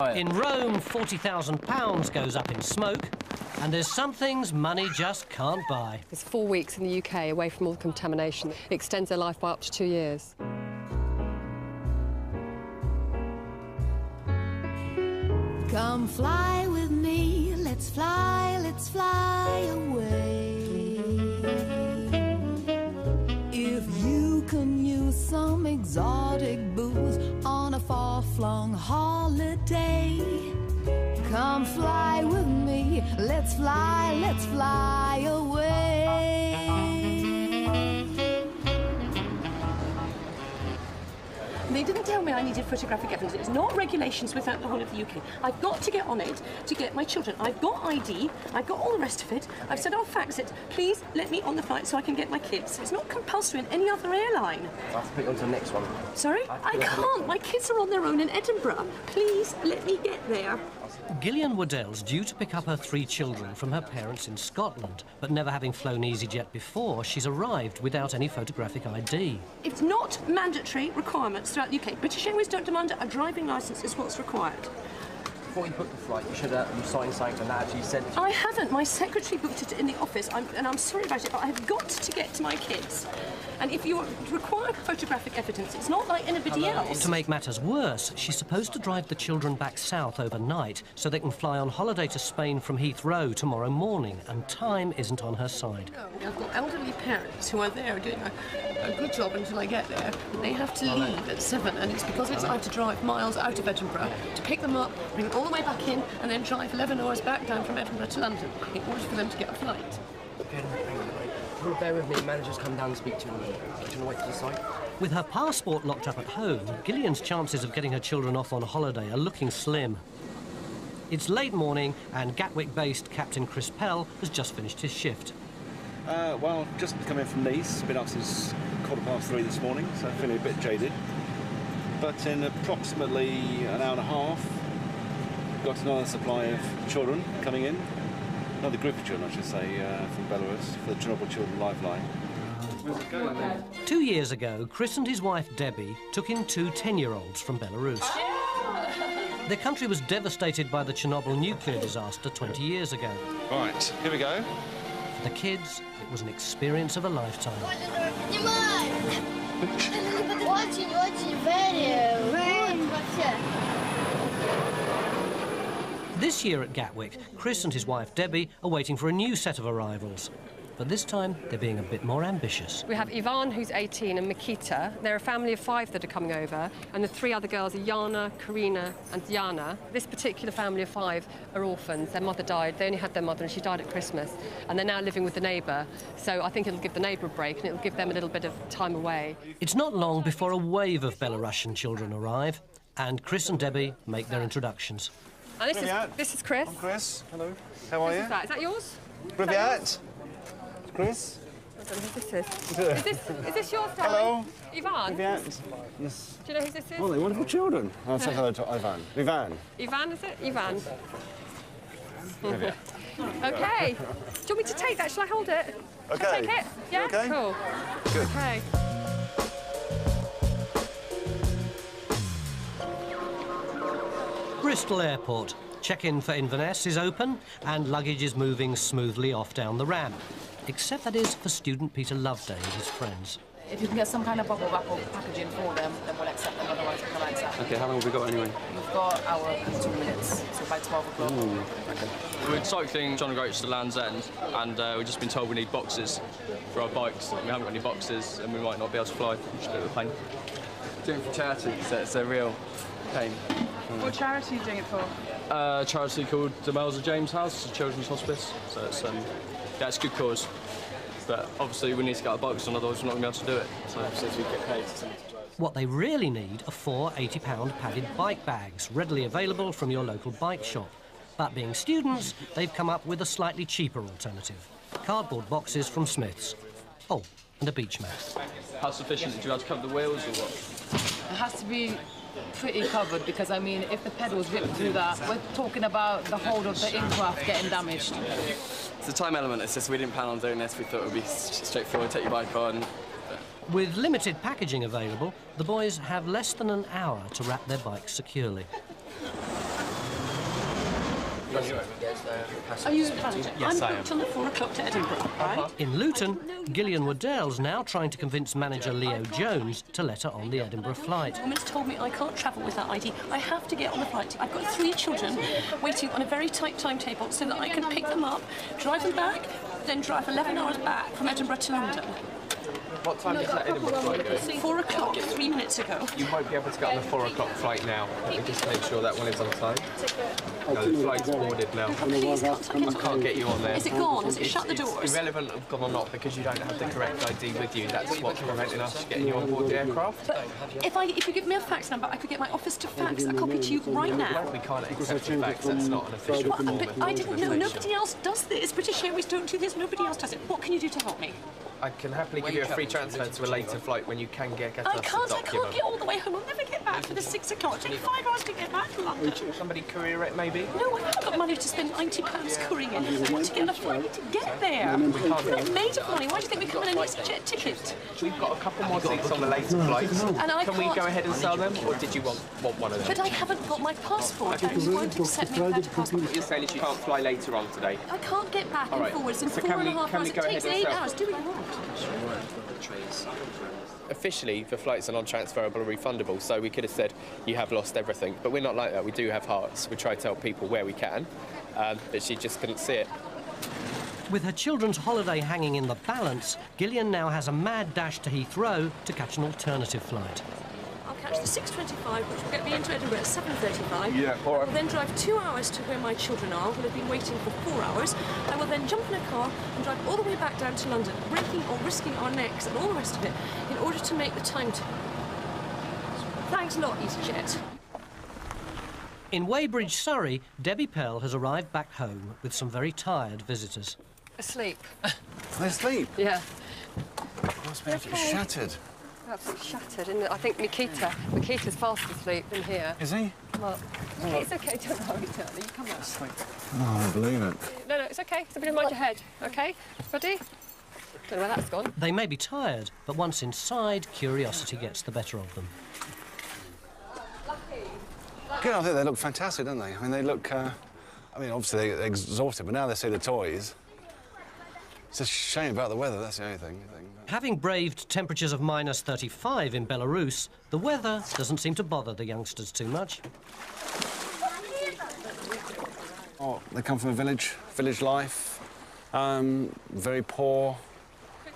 In Rome, £40,000 goes up in smoke, and there's some things money just can't buy. It's 4 weeks in the UK away from all the contamination. It extends their life by up to 2 years. Come fly with me, let's fly away. If you can use some exotic booze on a far-flung holiday, come fly with me, let's fly away. They didn't tell me I needed photographic evidence. It's not regulations without the whole of the UK. I've got to get on it to get my children. I've got ID, I've got all the rest of it. I've said I'll fax it. Please let me on the flight so I can get my kids. It's not compulsory in any other airline. I'll have to put you on to the next one. Sorry? I can't. My kids are on their own in Edinburgh. Please let me get there. Gillian Waddell's due to pick up her 3 children from her parents in Scotland, but never having flown Easyjet before, she's arrived without any photographic ID. It's not mandatory requirements throughout the UK. British Airways don't demand a driving licence is what's required. Before you booked the flight, you should have signed something and that actually said... I haven't. My secretary booked it in the office, and I'm sorry about it, but I've got to get to my kids. And if you require photographic evidence, it's not like anybody else. To make matters worse, she's supposed to drive the children back south overnight so they can fly on holiday to Spain from Heathrow tomorrow morning, and time isn't on her side. I've got elderly parents who are there doing a good job until I get there. They have to leave at 7, and it's because I have to drive miles out of Edinburgh to pick them up, bring them all the way back in, and then drive 11 hours back down from Edinburgh to London in order for them to get a flight. Bear with me, the manager's come down to speak to you in a minute. Do you want to wait to the side? With her passport locked up at home, Gillian's chances of getting her children off on holiday are looking slim. It's late morning, and Gatwick-based Captain Chris Pell has just finished his shift. Well, just come in from Nice. Been up since 3:15 this morning, so feeling a bit jaded. But in approximately an hour and a half, got another supply of children coming in. Another group of children, I should say, from Belarus, for the Chernobyl Children Lifeline. Where's it going, then? 2 years ago, Chris and his wife Debbie took in 2 10-year-olds from Belarus. Their country was devastated by the Chernobyl nuclear disaster 20 years ago. Right, here we go. For the kids, it was an experience of a lifetime. This year at Gatwick, Chris and his wife Debbie are waiting for a new set of arrivals. But this time, they're being a bit more ambitious. We have Ivan, who's 18, and Mikita. They're a family of 5 that are coming over, and the 3 other girls are Yana, Karina, and Diana. This particular family of 5 are orphans. Their mother died. They only had their mother, and she died at Christmas. And they're now living with the neighbour. So I think it'll give the neighbour a break, and it'll give them a little bit of time away. It's not long before a wave of Belarusian children arrive, and Chris and Debbie make their introductions. And this is Chris. I'm Chris. Hello. How are you? Is that yours? Privyat. Chris. I don't know who this is. Is this yours, darling? Hello. Ivan? Privyat. Yes. Do you know who this is? Oh, they're wonderful children. I'll say hello to Ivan. Ivan. Ivan, is it? Ivan. Privyat. OK. Do you want me to take that? Shall I hold it? OK. Shall I take it? Yeah? Okay. Cool. Good. OK. Bristol Airport. Check-in for Inverness is open, and luggage is moving smoothly off down the ramp. Except that is for student Peter Loveday and his friends. If you can get some kind of bubble wrap or packaging for them, then we'll accept them, otherwise we can't accept them. OK, how long have we got anyway? We've got our 2 minutes, so by 12 o'clock. OK. We're cycling John O'Groats to Land's End, and we've just been told we need boxes for our bikes. We haven't got any boxes, and we might not be able to fly, which is a bit of a pain. Doing it for charity, so it's a real pain. What charity are you doing it for? A charity called the Melza James House, it's a children's hospice, so it's a good cause. But obviously we need to get our bikes on, otherwise we're not going to be able to do it. So we get paid to send it to charity. What they really need are 4 £80 padded bike bags, readily available from your local bike shop. But being students, they've come up with a slightly cheaper alternative. Cardboard boxes from Smith's. Oh, and a beach mat. How sufficient? Do you have to cover the wheels or what? It has to be pretty covered, because, I mean, if the pedals rip through that, we're talking about the whole of the aircraft getting damaged. It's the time element. It's just we didn't plan on doing this. We thought it would be straightforward, take your bike on. With limited packaging available, the boys have less than an hour to wrap their bikes securely. Are you the manager? Yes, I'm I booked am. on the 4 o'clock to Edinburgh, right? In Luton, Gillian Waddell's now trying to convince manager Leo Jones to let her on the Edinburgh flight. The woman's told me I can't travel without ID. I have to get on the flight. I've got 3 children waiting on a very tight timetable so that I can pick them up, drive them back, then drive 11 hours back from Edinburgh to London. What time does that Edinburgh flight go? 4 o'clock, 3 minutes ago. You won't be able to get on the 4 o'clock flight now. Let me just make sure that one is on time. No, the flight's boarded now. Please, I can't get you on there. Is it gone? Has it shut the doors? It's irrelevant of gone or not because you don't have the correct ID with you. That's what's preventing us getting you on board the aircraft. But if you give me a fax number, I could get my office to fax a copy to you right now. We can't accept a fax. That's not an official form. But I didn't know. Nobody else does this. British Airways don't do this. Nobody else does it. What can you do to help me? I can happily give you a free transfer to a later flight when you can get us I a can't document. get all the way home. I'll never get back for the 6 o'clock. It'll take 5 hours to get back to London. Somebody courier it, maybe? No, I haven't got money to spend £90 couriering it to get a flight to get there. We're not made of money. Why do you think we come in an Easyjet ticket? We've got a couple more seats on the later flights. And I Can we can't- go ahead and sell them, or did you want one of them? But I haven't got my passport. And you won't accept me without a passport. What you're saying is you can't fly later on today. I can't get back and right. forwards in So 4.5 hours. can we It go takes ahead and 8 sell? hours. Do what you want. Officially, the flights are non-transferable or refundable, so we could have said you have lost everything. But we're not like that. We do have hearts. We try to help people where we can, but she just couldn't see it. With her children's holiday hanging in the balance, Gillian now has a mad dash to Heathrow to catch an alternative flight. I'll catch the 6:25, which will get me into Edinburgh at 7:35. Yeah, all right. I will then drive 2 hours to where my children are, who have been waiting for 4 hours. I will then jump in a car and drive all the way back down to London, breaking or risking our necks and all the rest of it, in order to make the time to... Thanks a lot, EasyJet. In Weybridge, Surrey, Debbie Pell has arrived back home with some very tired visitors. Asleep. They asleep. Yeah. Must be absolutely shattered. Absolutely shattered. And I think Mikita's fast asleep in here. Is he? Well, it's okay, don't worry, darling. You come out. Oh, I don't believe it. No, it's okay. Somebody mind your head, okay? Ready? Don't know where that's gone. They may be tired, but once inside, curiosity gets the better of them. Good, I think they look fantastic, don't they? I mean, they look... I mean, obviously they're exhausted, but now they see the toys. It's a shame about the weather, that's the only thing. Having braved temperatures of -35 in Belarus, the weather doesn't seem to bother the youngsters too much. Oh, they come from a village life, very poor,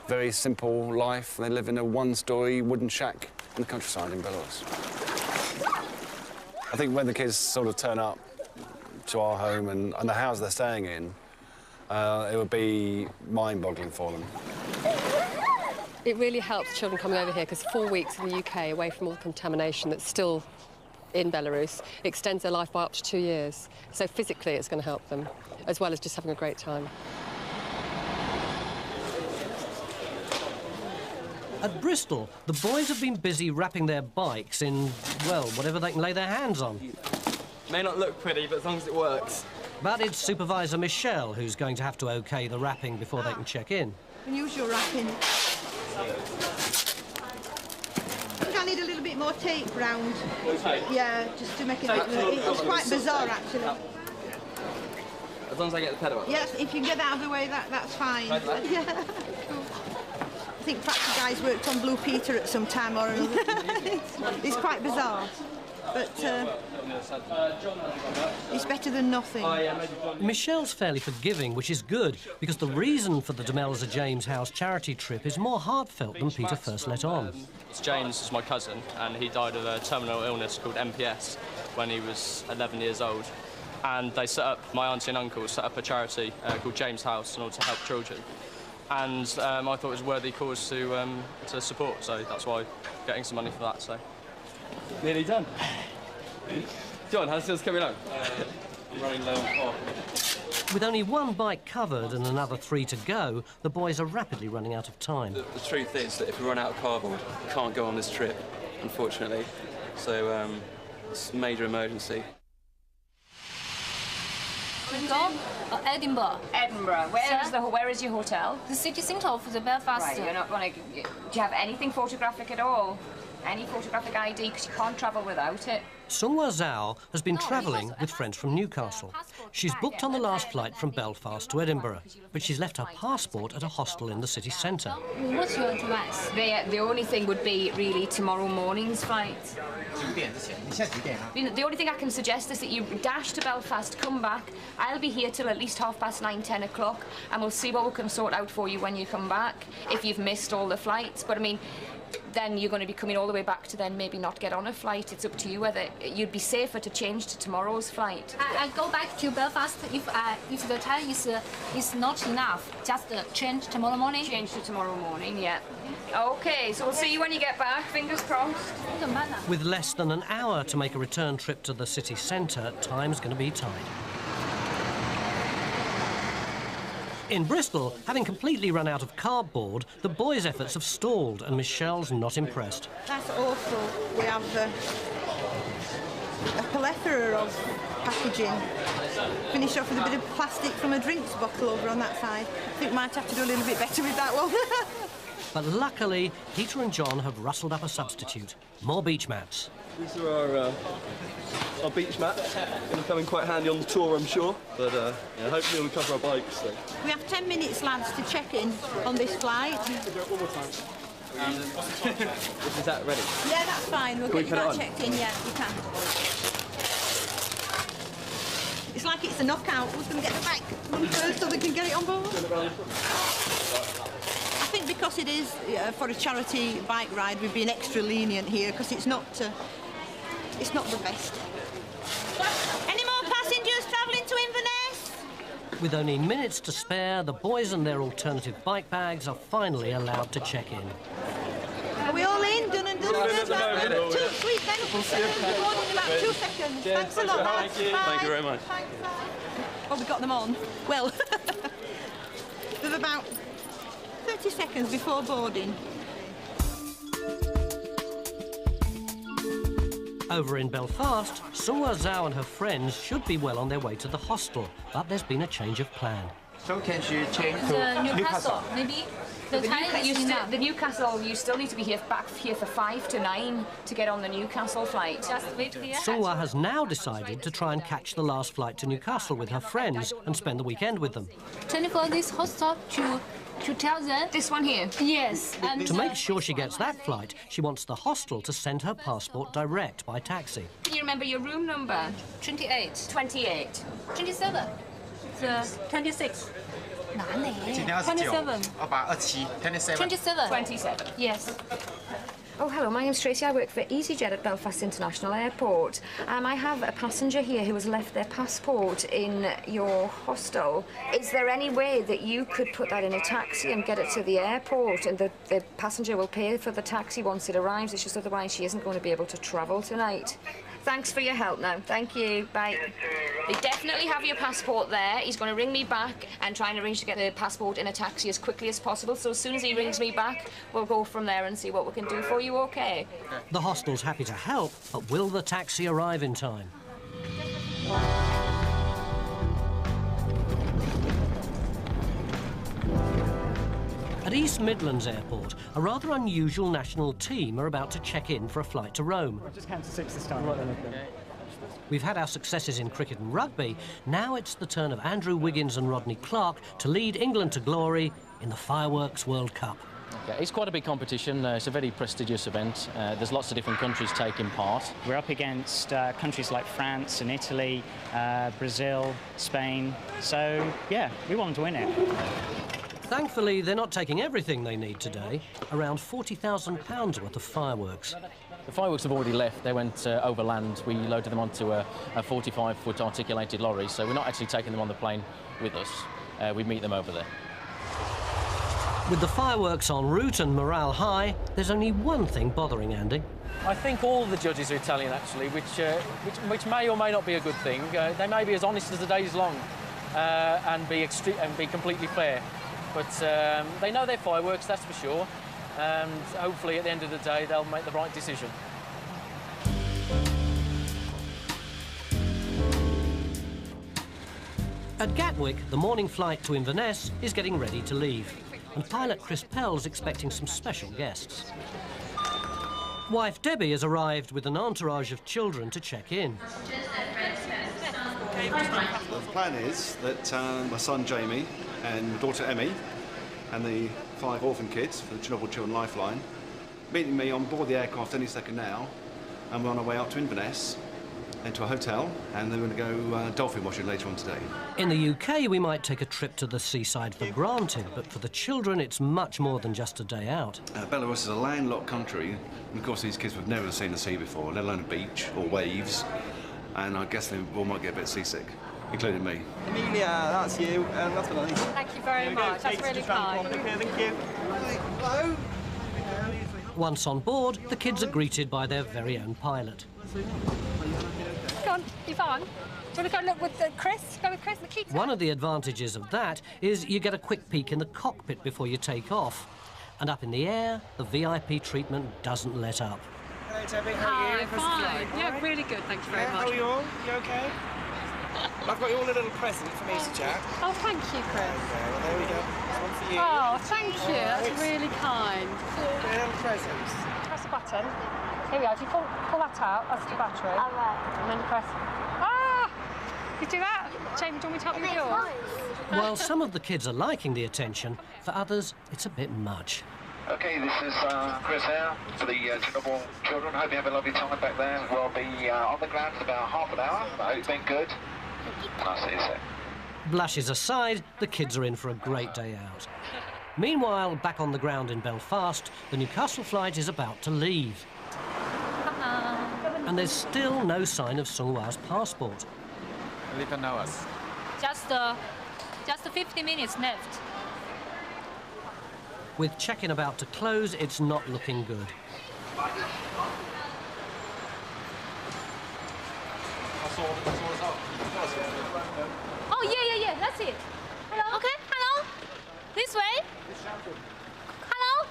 very simple life. They live in a one-storey wooden shack in the countryside in Belarus. I think when the kids sort of turn up to our home and the house they're staying in, it would be mind-boggling for them. It really helps children coming over here because 4 weeks in the UK away from all the contamination that's still in Belarus extends their life by up to 2 years. So physically it's going to help them, as well as just having a great time. At Bristol, the boys have been busy wrapping their bikes in, well, whatever they can lay their hands on. May not look pretty, but as long as it works. But it's Supervisor Michelle who's going to have to OK the wrapping before they can check in. You can use your wrapping. I think I need a little bit more tape round. Okay. Yeah, just to make it look... It's quite bizarre, actually. As long as I get the pedal up. Yes, if you can get that out of the way, that's fine. Yeah, cool. I think perhaps the guys worked on Blue Peter at some time or another. It's quite bizarre, but it's better than nothing. Michelle's fairly forgiving, which is good, because the reason for the Demelza James House charity trip is more heartfelt than Peter first let on. James is my cousin, and he died of a terminal illness called MPS when he was 11 years old. And they set up, my auntie and uncle set up a charity called James House in order to help children. And I thought it was a worthy cause to support, so that's why getting some money for that. So Nearly done. John, how's this coming along? I'm running low on car. With only one bike covered and another 3 to go, the boys are rapidly running out of time. The truth is that if we run out of cardboard, we can't go on this trip, unfortunately. So it's a major emergency. Edinburgh. Edinburgh. Where is your hotel? The city centre of the Belfast. Right, you're not going to... Do you have anything photographic at all? Any photographic ID? Because you can't travel without it. Sunghwa Zhao has been travelling with friends from Newcastle. She's booked on the last flight from Belfast to Edinburgh, but she's left her passport at a hostel in the city centre. What's your advice? The only thing would be really tomorrow morning's flight. The only thing I can suggest is that you dash to Belfast, come back. I'll be here till at least 9:30, 10 o'clock, and we'll see what we can sort out for you when you come back, if you've missed all the flights. But I mean, then you're going to be coming all the way back to then maybe not get on a flight. It's up to you whether you'd be safer to change to tomorrow's flight. I go back to Belfast if the time is not enough. Just change tomorrow morning. Change to tomorrow morning, yeah. Okay, so we'll see you when you get back. Fingers crossed. With less than an hour to make a return trip to the city centre, time's going to be tight. In Bristol, having completely run out of cardboard, the boys' efforts have stalled and Michelle's not impressed. That's awful. We have a plethora of packaging. Finish off with a bit of plastic from a drinks bottle over on that side. I think we might have to do a little bit better with that one. But luckily, Peter and John have rustled up a substitute. More beach mats. These are our beach mats. Going to come in quite handy on the tour, I'm sure. But yeah, hopefully we'll cover our bikes. So. We have 10 minutes, lads, to check in on this flight. Is that ready? Yeah, that's fine. We'll get you that checked in. Yeah, you can. It's like it's a knockout. Who's going to get the bike first so we can get it on board? I think because it is for a charity bike ride, we've been extra lenient here because it's not the best. Any more passengers travelling to Inverness? With only minutes to spare, the boys and their alternative bike bags are finally allowed to check in. Are we all in? Done and done? Too sweet then. We'll board in about 2 seconds. Thanks a lot, lads. Thank you very much. Oh, we got them on. Well, there's about 30 seconds before boarding. Over in Belfast, Sunghwa Zhao and her friends should be well on their way to the hostel, but there's been a change of plan. So can she change to Newcastle? Maybe the Newcastle, you still need to be back here for 5 to 9 to get on the Newcastle flight. Just wait here. Sunghwa has now decided to try and catch the last flight to Newcastle with her friends and spend the weekend with them. Telephone this hostel to tell them. This one here? Yes. And to make sure she gets that flight, she wants the hostel to send her passport direct by taxi. Can you remember your room number? 28. 28. 27. 26. 27. 27. 27. Yes. Oh, hello, my name's Tracy. I work for Easyjet at Belfast International Airport. I have a passenger here who has left their passport in your hostel. Is there any way that you could put that in a taxi and get it to the airport, and the passenger will pay for the taxi once it arrives? It's just otherwise she isn't going to be able to travel tonight. Thanks for your help now. Thank you. Bye. They definitely have your passport there. He's going to ring me back and try and arrange to get the passport in a taxi as quickly as possible. So as soon as he rings me back, we'll go from there and see what we can do for you, OK? The hostel's happy to help, but will the taxi arrive in time? At East Midlands Airport, a rather unusual national team are about to check in for a flight to Rome. I'll just count to 6 this time. Right then, okay. We've had our successes in cricket and rugby. Now it's the turn of Andrew Wiggins and Rodney Clark to lead England to glory in the Fireworks World Cup. Okay, it's quite a big competition. It's a very prestigious event. There's lots of different countries taking part. We're up against countries like France and Italy, Brazil, Spain. So, yeah, we want to win it. Thankfully, they're not taking everything they need today. Around £40,000 worth of fireworks. The fireworks have already left. They went overland. We loaded them onto a 45-foot articulated lorry, so we're not actually taking them on the plane with us. We meet them over there. With the fireworks en route and morale high, there's only one thing bothering Andy. I think all the judges are Italian, actually, which may or may not be a good thing. They may be as honest as the day is long and be completely fair. But they know their fireworks, that's for sure. And hopefully, at the end of the day, they'll make the right decision. At Gatwick, the morning flight to Inverness is getting ready to leave. And pilot Chris Pell's expecting some special guests. Wife Debbie has arrived with an entourage of children to check in. The plan is that my son Jamie and daughter Emmy and the 5 orphan kids for the Chernobyl Children Lifeline meeting me on board the aircraft any second now, and we're on our way up to Inverness into a hotel, and then we're going to go dolphin watching later on today. In the UK, we might take a trip to the seaside for granted, but for the children, it's much more than just a day out. Belarus is a landlocked country, and of course these kids have never seen the sea before, let alone a beach or waves, and I guess they all might get a bit seasick, including me. Amelia, that's you, and that's what I need. Thank you very much. That's really kind. Okay, thank you. Hello. Once on board, the kids are greeted by their very own pilot. Go on, you fine? Do you want to go look with Chris? Go with Chris, Makita? One of the advantages of that is you get a quick peek in the cockpit before you take off. And up in the air, the VIP treatment doesn't let up. Hello, Debbie. How are you? Fine. Yeah, really good. Thank you very much. How are you all? You okay? I've got you all a little present from Easyjet. Oh, thank you, Chris. Okay, well, there we go. This one for you. Oh, thank you. That's really kind. Little presents. Press the button. Here we are. If you pull that out, that's the battery. All right. And then you press... Ah! You do that? Jamie, do you want me to help you with yours? While some of the kids are liking the attention, for others, it's a bit much. Okay, this is Chris here for the Chernobyl children. Hope you have a lovely time back there. We'll be on the ground for about half an hour. I hope it's been good. I'll see you soon. Blushes aside, the kids are in for a great day out. Meanwhile, back on the ground in Belfast, the Newcastle flight is about to leave. And there's still no sign of Sunghwa's passport. Little know us. Just 50 minutes left. With check-in about to close, it's not looking good. Oh, yeah, that's it. Hello? Okay, hello? This way? Hello?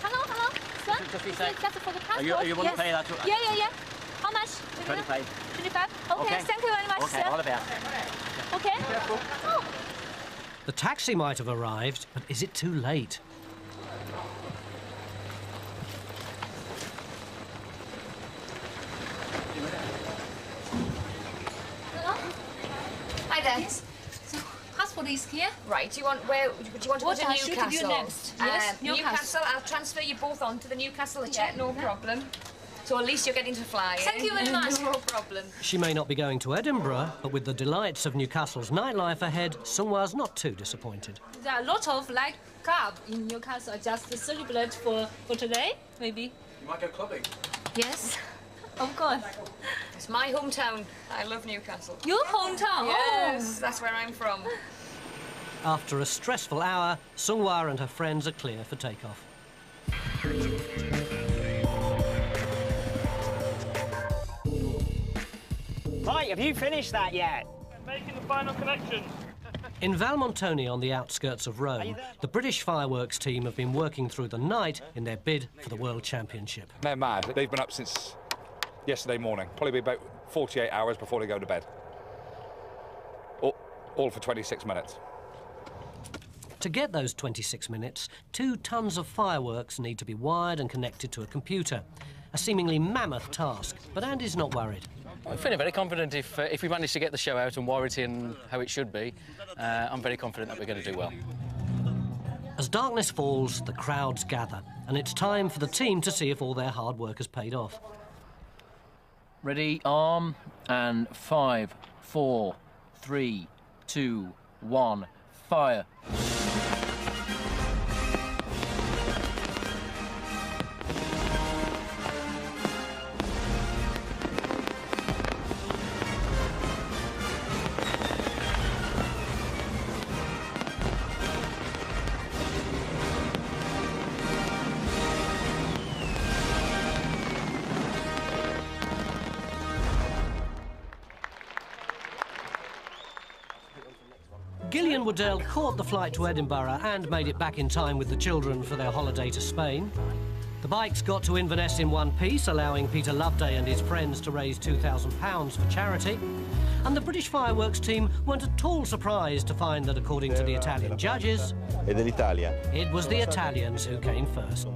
Hello? Sir? Just a sec. Just for the passport? You want to pay that? Yeah. How much? 25. 25? Okay, thank you very much, okay, sir. all the best. Okay. Oh. The taxi might have arrived, but is it too late? Hello? Hi there. Yes. So, passport is here. Right, do you want to go to I should Newcastle? do next? Yes, Newcastle. I'll transfer you both on to the Newcastle jet, no problem. So at least you're getting to fly. Thank you very much. No problem. She may not be going to Edinburgh, but with the delights of Newcastle's nightlife ahead, Sunghwa's not too disappointed. There are a lot of club in Newcastle. Just celebrate for today, maybe. You might go clubbing. Yes, of course. It's my hometown. I love Newcastle. Your hometown? Yes, that's where I'm from. After a stressful hour, Sunghwa and her friends are clear for takeoff. Right, have you finished that yet? Making the final connection. In Valmontone on the outskirts of Rome, the British fireworks team have been working through the night in their bid for the World Championship. They're mad. They've been up since yesterday morning, probably about 48 hours before they go to bed. All for 26 minutes. To get those 26 minutes, 2 tons of fireworks need to be wired and connected to a computer. A seemingly mammoth task, but Andy's not worried. I'm feeling very confident if we manage to get the show out and wire it in how it should be. I'm very confident that we're going to do well. As darkness falls, the crowds gather, and it's time for the team to see if all their hard work has paid off. Ready, arm, and 5, 4, 3, 2, 1, fire. Gillian Waddell caught the flight to Edinburgh and made it back in time with the children for their holiday to Spain. The bikes got to Inverness in one piece, allowing Peter Loveday and his friends to raise £2,000 for charity. And the British fireworks team weren't at all surprised to find that, according to the Italian judges, it was the Italians who came first.